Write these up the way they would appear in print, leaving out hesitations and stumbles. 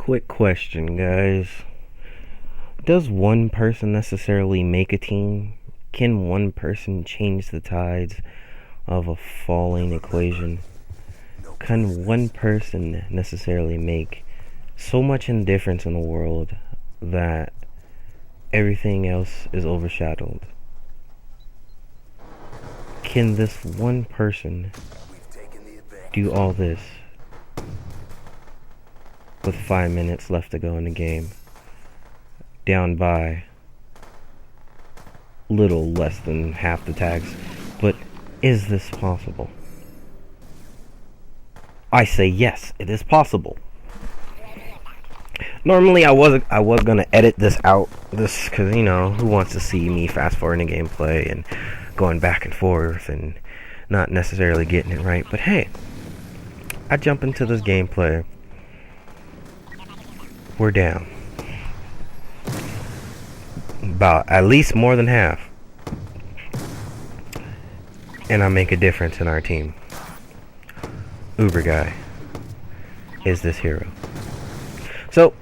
Quick question, guys. Does one person necessarily make a team? Can one person change the tides of a falling equation? Can one person necessarily make so much indifference in the world that everything else is overshadowed? Can this one person do all this with 5 minutes left to go in the game, down by little less than half the tags? But is this possible? I say yes, it is possible. Normally I was gonna edit this out, because who wants to see me fast forwarding gameplay and going back and forth and not necessarily getting it right. But hey, I jump into this gameplay. We're down about at least more than half, and I make a difference in our team. Uber guy is this hero. So,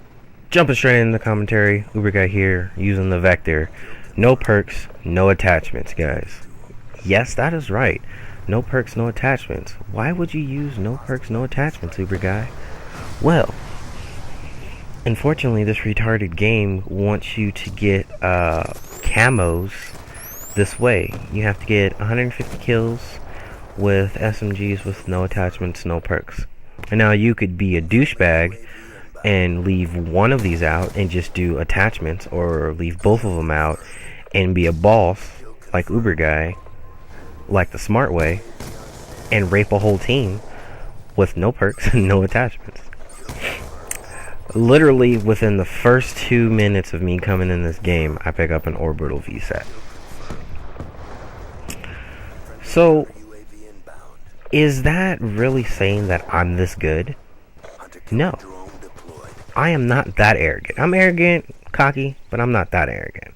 jumping straight into the commentary, Uber guy here using the vector. No perks, no attachments, guys. Yes, that is right. No perks, no attachments. Why would you use no perks, no attachments, Uber guy? Well, unfortunately, this retarded game wants you to get camos this way. You have to get 150 kills with SMGs with no attachments, no perks. And now you could be a douchebag and leave one of these out and just do attachments, or leave both of them out and be a boss like Uber guy, like the smart way, and rape a whole team with no perks and no attachments. Literally within the first 2 minutes of me coming in this game, I pick up an orbital VSAT. So, is that really saying that I'm this good? No. I am not that arrogant. I'm arrogant, cocky, but I'm not that arrogant.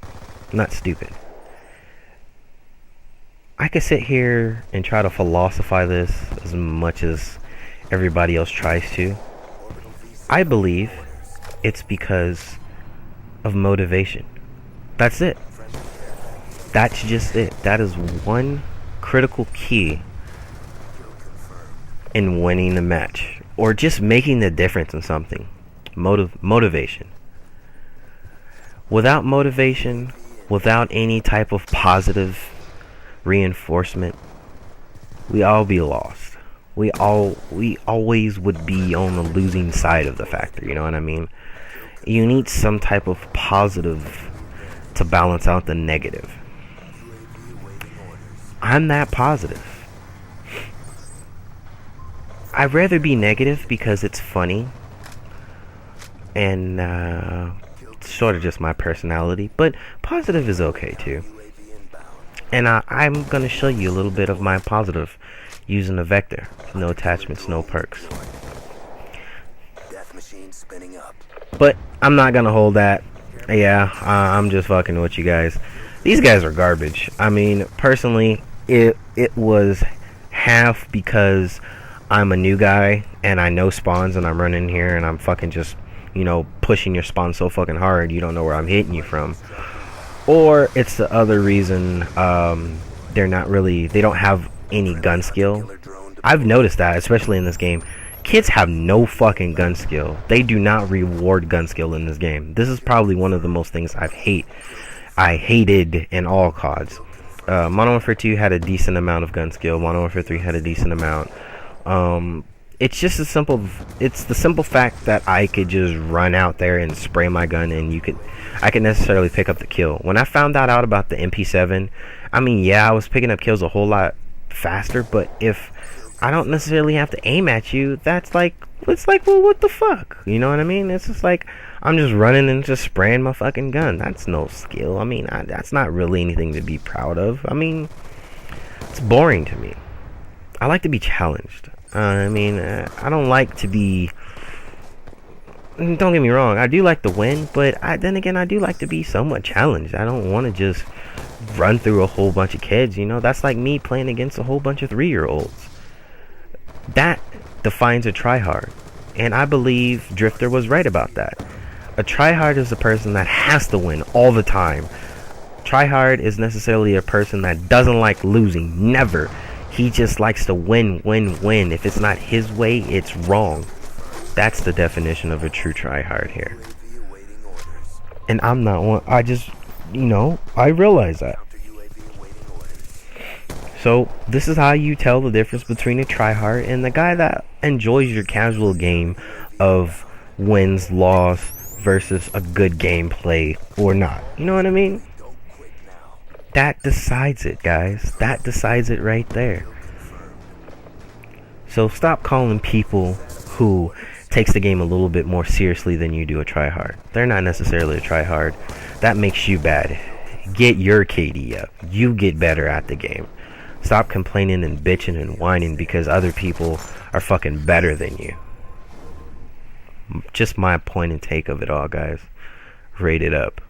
I'm not stupid. I could sit here and try to philosophize this as much as everybody else tries to. I believe it's because of motivation. That's it. That's just it. That is one critical key in winning the match, or just making the difference in something. Motivation. Without motivation, without any type of positive reinforcement, we all be lost. We always would be on the losing side of the factor, you know what I mean? You need some type of positive to balance out the negative. I'm that positive. I'd rather be negative because it's funny, and it's sort of just my personality, but positive is okay too. And I'm going to show you a little bit of my positive using a vector. No attachments, no perks. But I'm not going to hold that. Yeah, I'm just fucking with you guys. These guys are garbage. I mean, personally, it was half because I'm a new guy and I know spawns and I'm running here and I'm fucking just, pushing your spawn so fucking hard you don't know where I'm hitting you from. Or it's the other reason, they don't have any gun skill. I've noticed that, especially in this game. Kids have no fucking gun skill. They do not reward gun skill in this game. This is probably one of the most things I hated in all CODs. Modern Warfare 2 had a decent amount of gun skill. Modern Warfare 3 had a decent amount. It's just it's the simple fact that I could just run out there and spray my gun and I could necessarily pick up the kill. When I found out about the MP7, I mean, yeah, I was picking up kills a whole lot faster, but if I don't necessarily have to aim at you, it's like, well, what the fuck? You know what I mean? It's just like, I'm just running and just spraying my fucking gun. That's no skill. I mean, that's not really anything to be proud of. I mean, it's boring to me. I like to be challenged. I don't like to be... Don't get me wrong, I do like to win, but then again, I do like to be somewhat challenged. I don't want to just run through a whole bunch of kids, That's like me playing against a whole bunch of 3-year-olds. That defines a tryhard. And I believe Drifter was right about that. A tryhard is a person that has to win all the time. Tryhard is necessarily a person that doesn't like losing. Never. He just likes to win, win, win. If it's not his way, it's wrong. That's the definition of a true tryhard here. And I'm not one. I just, I realize that. So, this is how you tell the difference between a tryhard and the guy that enjoys your casual game of wins, loss, versus a good gameplay or not. You know what I mean? That decides it, guys. That decides it right there. So stop calling people who takes the game a little bit more seriously than you do a tryhard. They're not necessarily a tryhard. That makes you bad. Get your KD up. You get better at the game. Stop complaining and bitching and whining because other people are fucking better than you. Just my point and take of it all, guys. Rate it up.